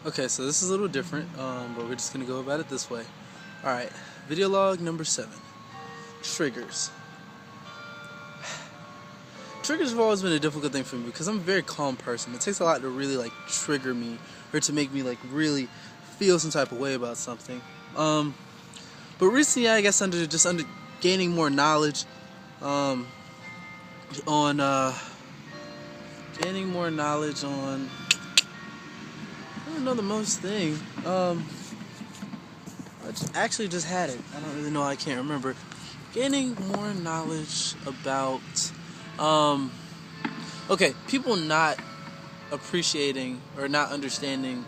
Okay, so this is a little different, but we're just gonna go about it this way. Alright, video log number 7. Triggers. Triggers have always been a difficult thing for me because I'm a very calm person. It takes a lot to really trigger me or to make me really feel some type of way about something. But recently, I guess under gaining more knowledge, on gaining more knowledge on I don't know the most thing. Actually just had it. I don't really know. I can't remember. Gaining more knowledge about, okay, people not appreciating or not understanding,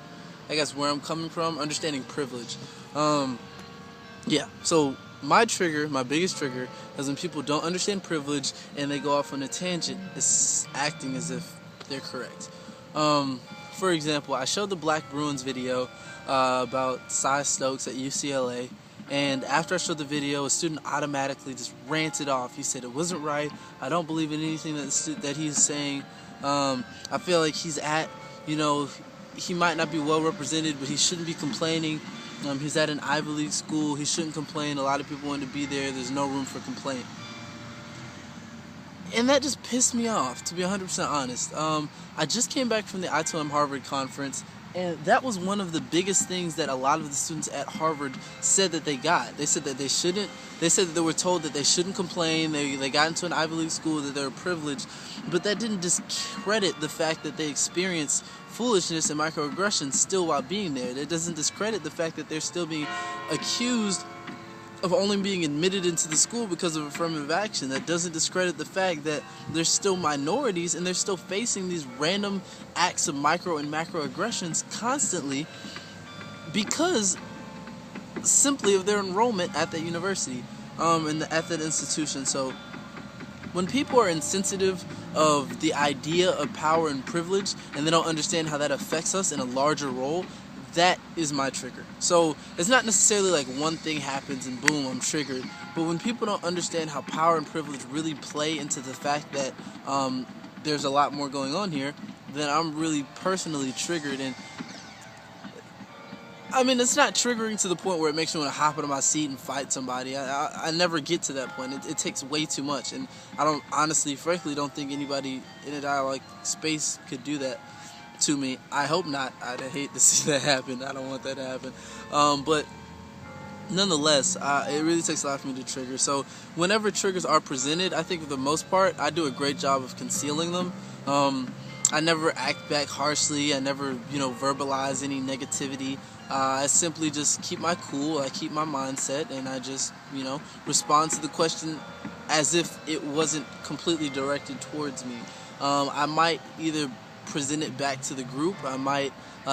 I guess, where I'm coming from, understanding privilege. Yeah, so my biggest trigger, is when people don't understand privilege and they go off on a tangent, is acting as if they're correct. For example, I showed the Black Bruins video about Cy Stokes at UCLA, and after I showed the video, a student automatically just ranted off. He said it wasn't right. I don't believe in anything that he's saying. I feel like he might not be well represented, but he shouldn't be complaining. He's at an Ivy League school. He shouldn't complain. A lot of people want to be there. There's no room for complaint. And that just pissed me off, to be 100% honest. I just came back from the I2M Harvard conference, and that was one of the biggest things that a lot of the students at Harvard said that they got. They said that they said that they were told that they shouldn't complain. They got into an Ivy League school, that they were privileged, but that didn't discredit the fact that they experienced foolishness and microaggressions still while being there. It doesn't discredit the fact that they're still being accused of only being admitted into the school because of affirmative action. That doesn't discredit the fact that they're still minorities and they're still facing these random acts of micro and macroaggressions constantly because simply of their enrollment at that university, at that institution. So when people are insensitive of the idea of power and privilege and they don't understand how that affects us in a larger role, that is my trigger. So it's not necessarily like one thing happens and boom, I'm triggered. But when people don't understand how power and privilege really play into the fact that there's a lot more going on here, then I'm really personally triggered. And I mean, it's not triggering to the point where it makes me want to hop out of my seat and fight somebody. I never get to that point. It takes way too much. And I don't, honestly, frankly, don't think anybody in a dialogue space could do that to me. I hope not. I'd hate to see that happen. I don't want that to happen. But nonetheless, it really takes a lot for me to trigger. So whenever triggers are presented, I think for the most part, I do a great job of concealing them. I never act back harshly. I never, verbalize any negativity. I simply just keep my cool. I keep my mindset, and I just, respond to the question as if it wasn't completely directed towards me. I might either present it back to the group. I might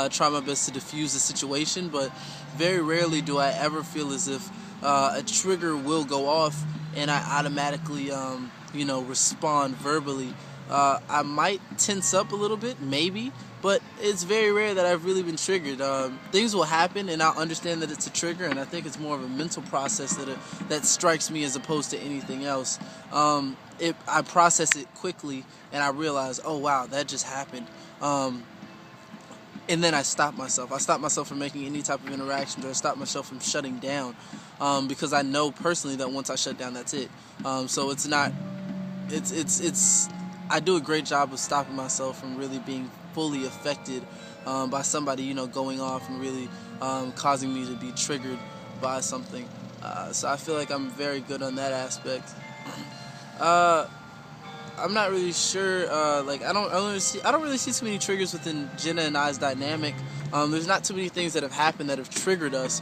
try my best to diffuse the situation, but very rarely do I ever feel as if a trigger will go off and I automatically, respond verbally. I might tense up a little bit, maybe, but it's very rare that I've really been triggered. Things will happen and I'll understand that it's a trigger, and I think it's more of a mental process that strikes me as opposed to anything else. I process it quickly and I realize, oh wow, that just happened. And then I stop myself. I stop myself from making any type of interaction, or I stop myself from shutting down, because I know personally that once I shut down, that's it. So it's not. It's. I do a great job of stopping myself from really being fully affected by somebody, going off and really causing me to be triggered by something. So I feel like I'm very good on that aspect. I'm not really sure. I don't really see too many triggers within Jenna and I's dynamic. There's not too many things that have happened that have triggered us.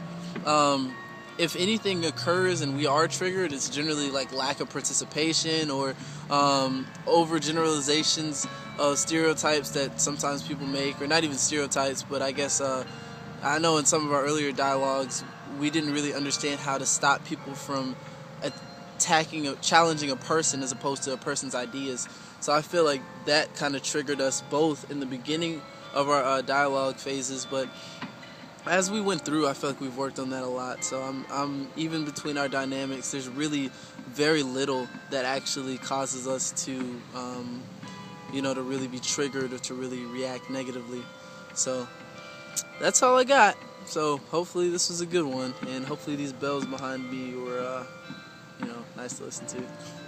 If anything occurs and we are triggered, it's generally like lack of participation or overgeneralizations of stereotypes that sometimes people make, or not even stereotypes, but I guess I know in some of our earlier dialogues we didn't really understand how to stop people from challenging a person as opposed to a person's ideas. So I feel like that kind of triggered us both in the beginning of our dialogue phases, but as we went through, I feel like we've worked on that a lot. So I'm even between our dynamics, there's really very little that actually causes us to to really be triggered or to really react negatively. So that's all I got. So hopefully this was a good one, and hopefully these bells behind me were, nice to listen to.